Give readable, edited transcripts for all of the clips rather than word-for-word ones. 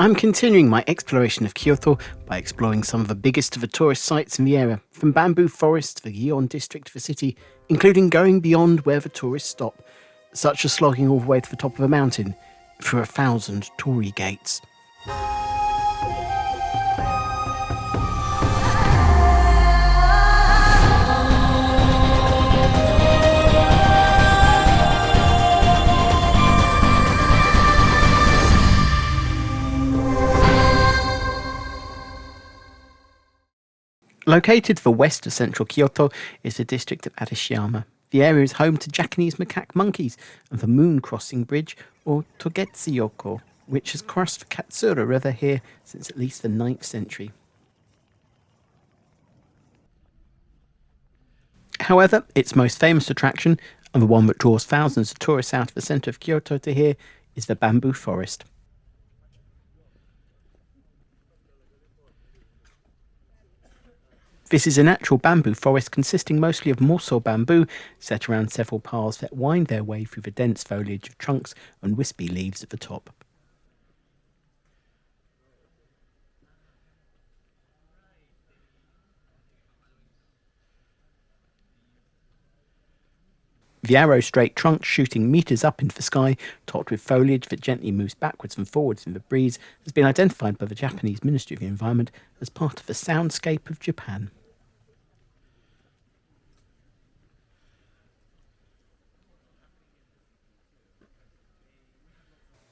I'm continuing my exploration of Kyoto by exploring some of the biggest of the tourist sites in the area, from bamboo forests to the Gion district of the city, including going beyond where the tourists stop, such as slogging all the way to the top of a mountain, through 1,000 Torii gates. Located to the west of central Kyoto is the district of Arishiyama. The area is home to Japanese macaque monkeys and the moon crossing bridge, or Togetsuyoko, which has crossed the Kastura River here since at least the 9th century. However, its most famous attraction, and the one that draws thousands of tourists out of the centre of Kyoto to here, is the bamboo forest. This is a natural bamboo forest consisting mostly of morsel bamboo set around several paths that wind their way through the dense foliage of trunks and wispy leaves at the top. The arrow-straight trunk shooting metres up into the sky, topped with foliage that gently moves backwards and forwards in the breeze, has been identified by the Japanese Ministry of the Environment as part of the soundscape of Japan.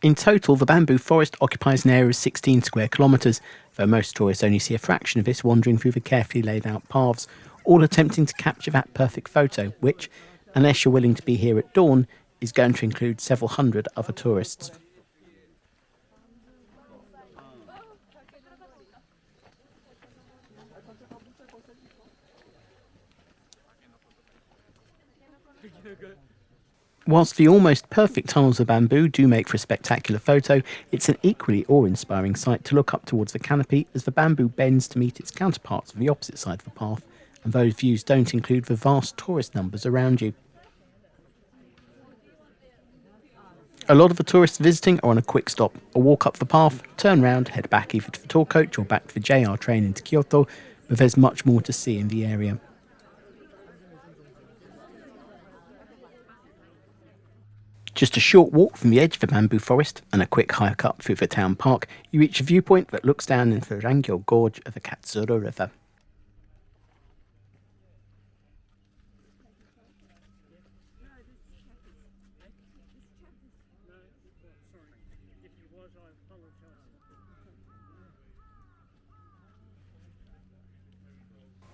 In total, the bamboo forest occupies an area of 16 square kilometres, though most tourists only see a fraction of this wandering through the carefully laid out paths, all attempting to capture that perfect photo, which, unless you're willing to be here at dawn, is going to include several hundred other tourists. Whilst the almost perfect tunnels of bamboo do make for a spectacular photo, it's an equally awe-inspiring sight to look up towards the canopy as the bamboo bends to meet its counterparts on the opposite side of the path, and those views don't include the vast tourist numbers around you. A lot of the tourists visiting are on a quick stop, a walk up the path, turn round, head back either to the tour coach or back to the JR train into Kyoto, but there's much more to see in the area. Just a short walk from the edge of the bamboo forest and a quick hike up through the town park, you reach a viewpoint that looks down into the Rankyo Gorge of the Kastura River.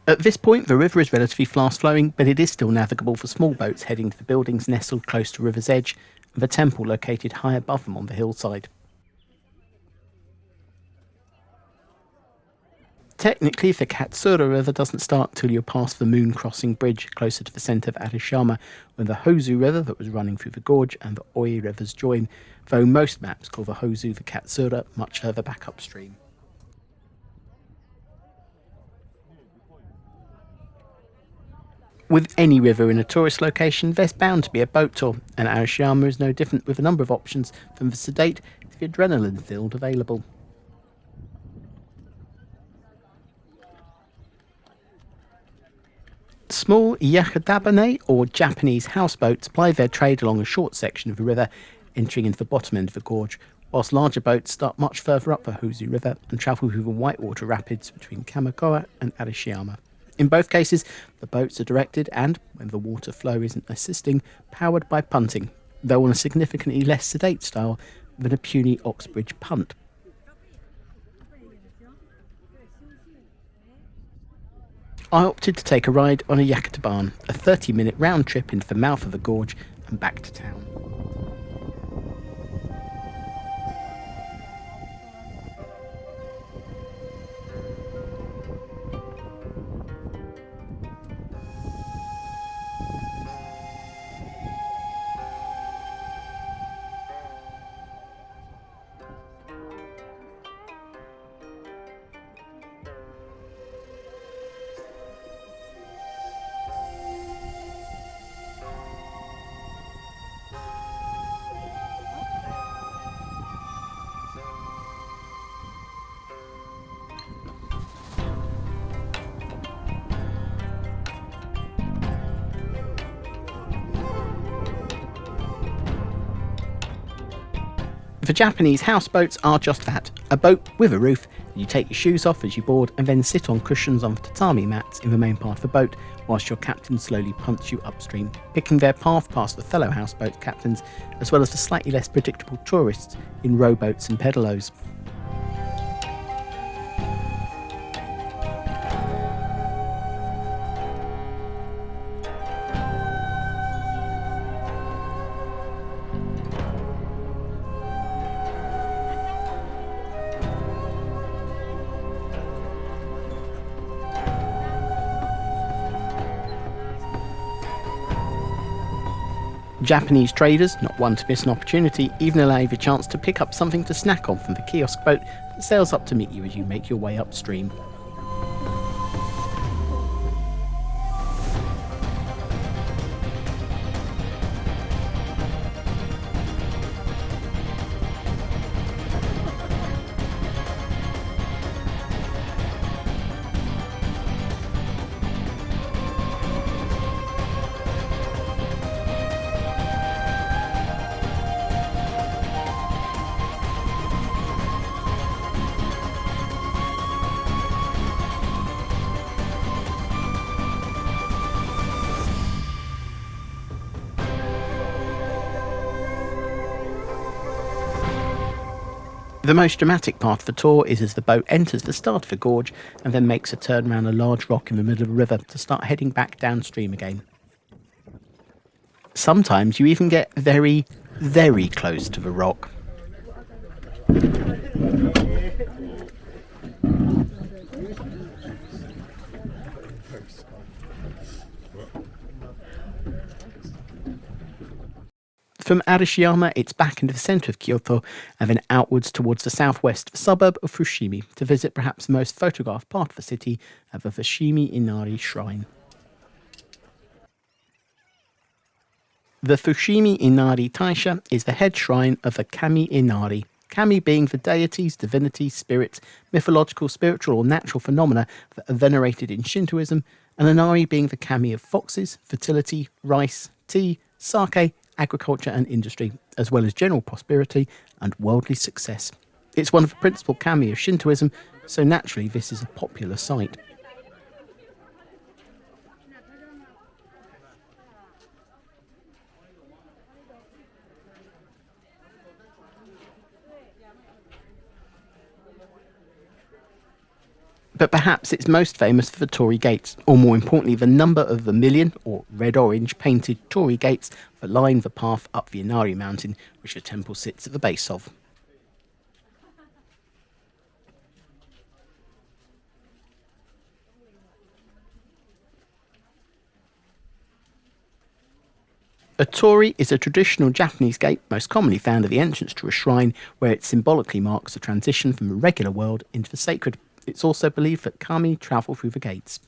At this point, the river is relatively fast-flowing, but it is still navigable for small boats heading to the buildings nestled close to the river's edge, and the temple located high above them on the hillside. Technically, the Kastura River doesn't start until you're past the moon crossing bridge closer to the centre of Arishiyama, when the Hozu River that was running through the gorge and the Oi rivers join, though most maps call the Hozu the Kastura much further back upstream. With any river in a tourist location, there's bound to be a boat tour, and Arishiyama is no different, with a number of options from the sedate to the adrenaline-filled available. Small Yakatabune, or Japanese houseboats, ply their trade along a short section of the river, entering into the bottom end of the gorge, whilst larger boats start much further up the Hozu River and travel through the whitewater rapids between Kamakura and Arishiyama. In both cases, the boats are directed and, when the water flow isn't assisting, powered by punting, though on a significantly less sedate style than a puny Oxbridge punt. I opted to take a ride on a Yakatabune, a 30-minute round trip into the mouth of the gorge and back to town. The Japanese houseboats are just that, a boat with a roof. You take your shoes off as you board and then sit on cushions on tatami mats in the main part of the boat whilst your captain slowly punts you upstream, picking their path past the fellow houseboat captains as well as the slightly less predictable tourists in rowboats and pedalos. Japanese traders, not one to miss an opportunity, even allow you the chance to pick up something to snack on from the kiosk boat that sails up to meet you as you make your way upstream. The most dramatic part of the tour is as the boat enters the start of the gorge and then makes a turn around a large rock in the middle of the river to start heading back downstream again. Sometimes you even get very, very close to the rock. From Arishiyama, it's back into the centre of Kyoto and then outwards towards the southwest suburb of Fushimi to visit perhaps the most photographed part of the city at the Fushimi Inari shrine. The Fushimi Inari Taisha is the head shrine of the Kami Inari, Kami being the deities, divinities, spirits, mythological, spiritual or natural phenomena that are venerated in Shintoism, and Inari being the Kami of foxes, fertility, rice, tea, sake, agriculture and industry, as well as general prosperity and worldly success. It's one of the principal kami of Shintoism, so naturally this is a popular site. But perhaps it's most famous for the Torii gates, or more importantly the number of vermilion or red-orange painted Torii gates that line the path up the Inari mountain, which the temple sits at the base of. A torii is a traditional Japanese gate most commonly found at the entrance to a shrine, where it symbolically marks the transition from the regular world into the sacred. It's also believed that kami travel through the gates.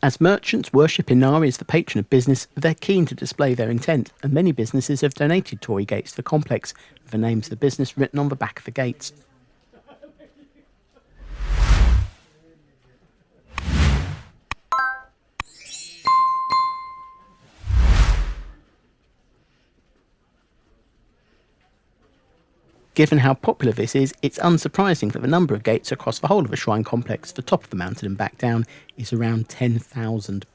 As merchants worship Inari as the patron of business, they're keen to display their intent, and many businesses have donated torii gates to the complex, with the names of the business written on the back of the gates. Given how popular this is, it's unsurprising that the number of gates across the whole of the shrine complex, the top of the mountain and back down, is around 10,000.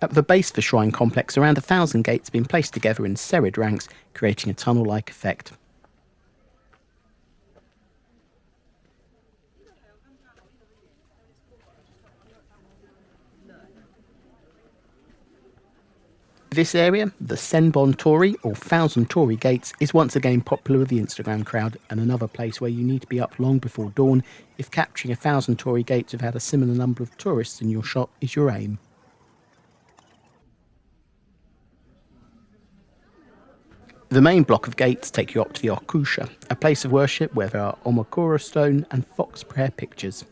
At the base of the shrine complex, around 1,000 gates have been placed together in serried ranks, creating a tunnel-like effect. This area, the Senbon Torii, or 1,000 Torii Gates, is once again popular with the Instagram crowd, and another place where you need to be up long before dawn if capturing 1,000 Torii Gates without a similar number of tourists in your shot is your aim. The main block of gates take you up to the Okusha, a place of worship where there are Omakura stone and fox prayer pictures.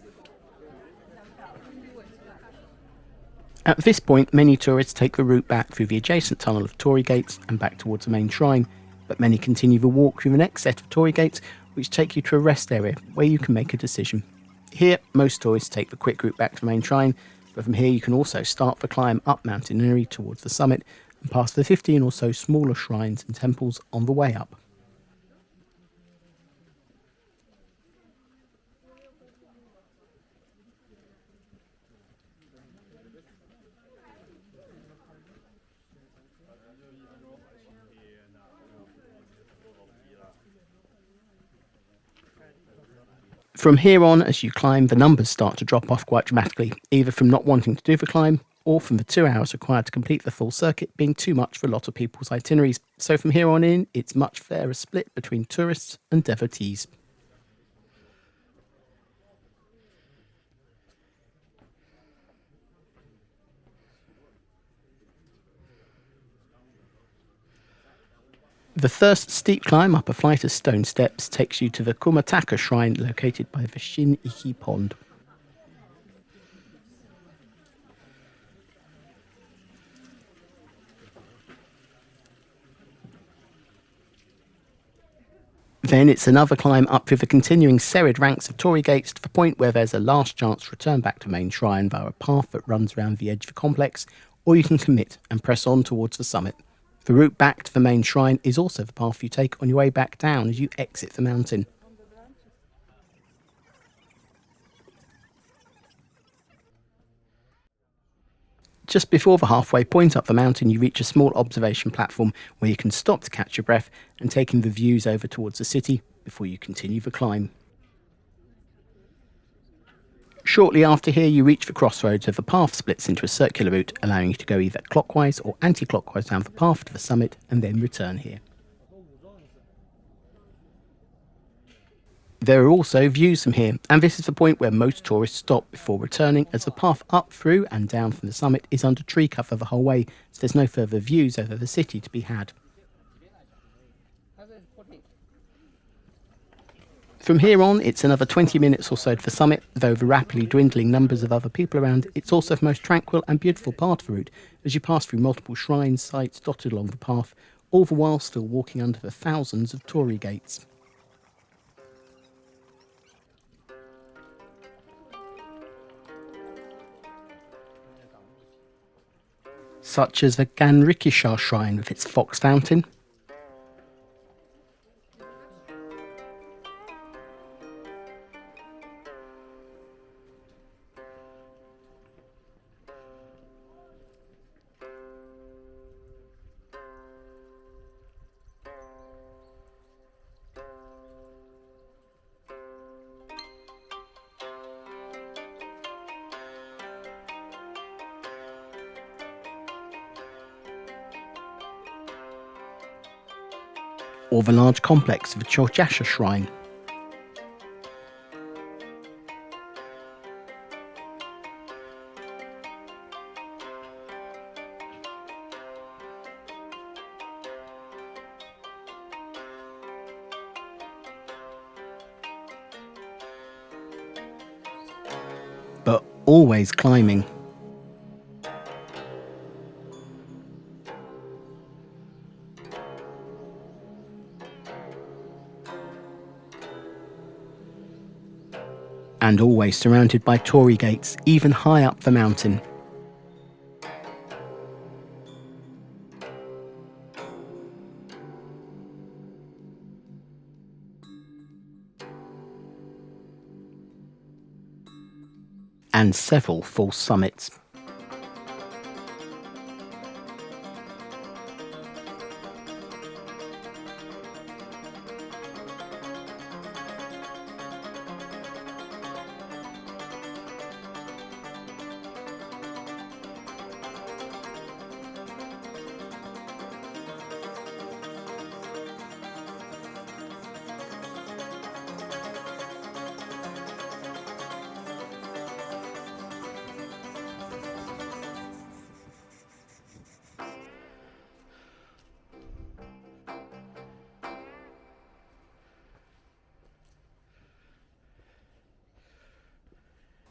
At this point, many tourists take the route back through the adjacent tunnel of Torii gates and back towards the main shrine, but many continue the walk through the next set of Torii gates, which take you to a rest area where you can make a decision. Here, most tourists take the quick route back to the main shrine, but from here you can also start the climb up Mount Inari towards the summit and past the 15 or so smaller shrines and temples on the way up. From here on, as you climb, the numbers start to drop off quite dramatically, either from not wanting to do the climb, or from the 2 hours required to complete the full circuit being too much for a lot of people's itineraries. So from here on in, it's much fairer split between tourists and devotees. The first steep climb up a flight of stone steps takes you to the Kumataka shrine located by the Shin-Iki pond. Then it's another climb up through the continuing serried ranks of Torii gates to the point where there's a last chance to return back to main shrine via a path that runs around the edge of the complex, or you can commit and press on towards the summit. The route back to the main shrine is also the path you take on your way back down as you exit the mountain. Just before the halfway point up the mountain, you reach a small observation platform where you can stop to catch your breath and take in the views over towards the city before you continue the climb. Shortly after here, you reach the crossroads where the path splits into a circular route, allowing you to go either clockwise or anti-clockwise down the path to the summit and then return here. There are also views from here, and this is the point where most tourists stop before returning, as the path up through and down from the summit is under tree cover the whole way, so there's no further views over the city to be had. From here on, it's another 20 minutes or so to the summit, though the rapidly dwindling numbers of other people around, it's also the most tranquil and beautiful part of the route, as you pass through multiple shrine sites dotted along the path, all the while still walking under the thousands of Torii gates. Such as the Ganrikisha shrine with its fox fountain, or the large complex of the Chojasha shrine. But always climbing. And always surrounded by Torii gates, even high up the mountain. And several false summits.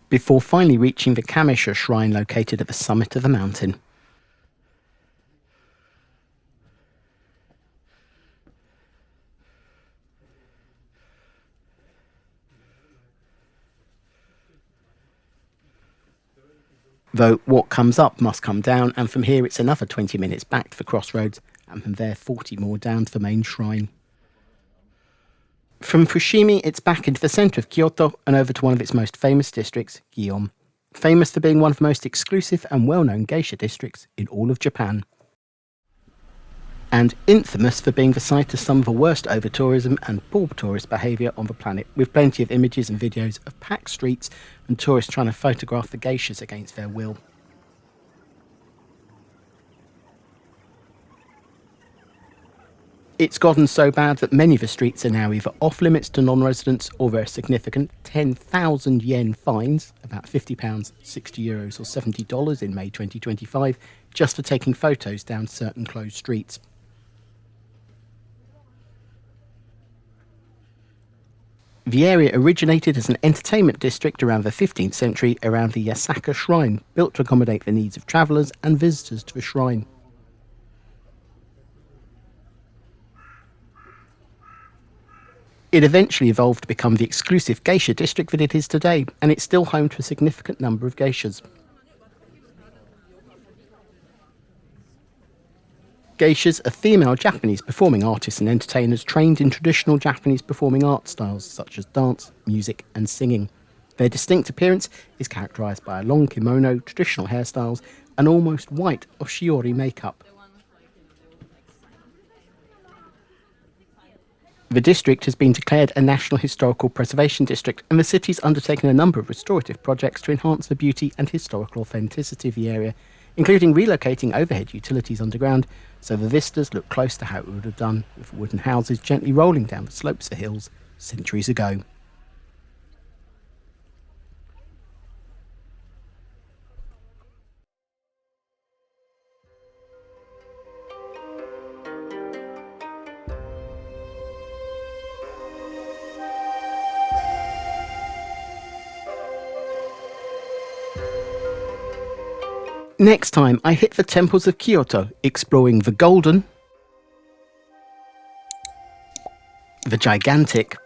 before finally reaching the Kamisha shrine located at the summit of the mountain. Though what comes up must come down, and from here it's another 20 minutes back to the crossroads, and from there 40 more down to the main shrine. From Fushimi, it's back into the centre of Kyoto and over to one of its most famous districts, Gion, famous for being one of the most exclusive and well-known geisha districts in all of Japan. And infamous for being the site of some of the worst over-tourism and poor tourist behaviour on the planet, with plenty of images and videos of packed streets and tourists trying to photograph the geishas against their will. It's gotten so bad that many of the streets are now either off-limits to non-residents or there are significant 10,000 yen fines, about £50, €60 or $70 in May 2025, just for taking photos down certain closed streets. The area originated as an entertainment district around the 15th century around the Yasaka shrine, built to accommodate the needs of travellers and visitors to the shrine. It eventually evolved to become the exclusive geisha district that it is today, and it's still home to a significant number of geishas. Geishas are female Japanese performing artists and entertainers trained in traditional Japanese performing art styles such as dance, music and singing. Their distinct appearance is characterised by a long kimono, traditional hairstyles and almost white or shiori makeup. The district has been declared a National Historical Preservation District, and the city's undertaken a number of restorative projects to enhance the beauty and historical authenticity of the area, including relocating overhead utilities underground so the vistas look close to how it would have done with wooden houses gently rolling down the slopes of hills centuries ago. Next time, I hit the temples of Kyoto, exploring the golden, the gigantic,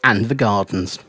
and the gardens.